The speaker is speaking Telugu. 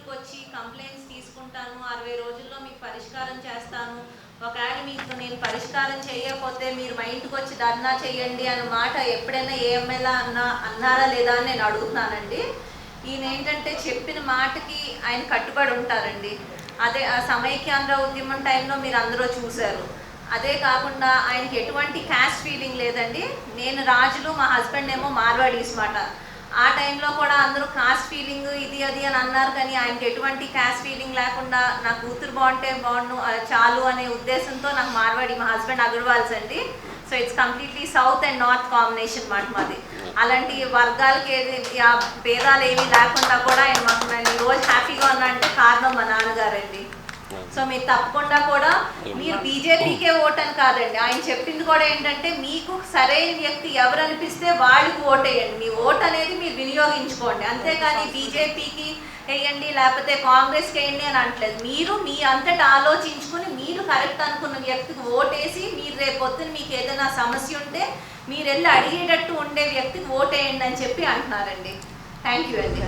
ఇంటికి వచ్చి కంప్లైంట్స్ తీసుకుంటాను, 60 రోజుల్లో మీకు పరిష్కారం చేస్తాను, ఒకవేళ మీకు నేను పరిష్కారం చేయకపోతే మీరు మా ఇంటికి వచ్చి ధర్నా చేయండి అన్న మాట ఎప్పుడైనా ఏ ఎమ్మెల్యే అన్నారా లేదా అని నేను అడుగుతున్నానండి. ఈయన ఏంటంటే చెప్పిన మాటకి ఆయన కట్టుబడి ఉంటారండి. అదే ఆ సమైక్యాంధ్ర ఉద్యమం టైంలో మీరు అందరూ చూశారు. అదే కాకుండా ఆయనకి ఎటువంటి క్యాస్ట్ ఫీలింగ్ లేదండి. నేను రాజులు, మా హస్బెండ్ ఏమో మార్వాడీస్ మాట. ఆ టైంలో కూడా అందరూ కాస్ట్ ఫీలింగ్ ఇది అది అని అన్నారు, కానీ ఆయనకి ఎటువంటి క్యాస్ట్ ఫీలింగ్ లేకుండా నా కూతురు బాగుంటే బాగుండు చాలు అనే ఉద్దేశంతో నాకు మార్వాడి, మా హస్బెండ్ అగర్వాల్స్ అండి. So it's completely south and north combination మాట మాది. అలాంటి వర్గాలకి ఏది భేదాలు ఏమీ లేకుండా కూడా ఆయన మాకు నేను ఈరోజు హ్యాపీగా ఉన్నా అంటే కారణం మా నాన్నగారండి. సో మీరు తప్పకుండా కూడా మీరు బీజేపీకే ఓటు అని కాదండి, ఆయన చెప్పింది కూడా ఏంటంటే మీకు సరైన వ్యక్తి ఎవరు అనిపిస్తే వాళ్ళకి ఓటేయండి. మీ ఓటు అనేది మీరు వినియోగించుకోండి, అంతేకాని బీజేపీకి వేయండి లేకపోతే కాంగ్రెస్కి వేయండి అని అనట్లేదు. మీరు మీ అంతటా ఆలోచించుకుని మీరు కరెక్ట్ అనుకున్న వ్యక్తికి ఓటేసి మీరు రేపు పొద్దున మీకు ఏదైనా సమస్య ఉంటే మీరు వెళ్ళి అడిగేటట్టు ఉండే వ్యక్తికి ఓటేయండి అని చెప్పి అంటున్నారండి. థ్యాంక్ యూ అండి.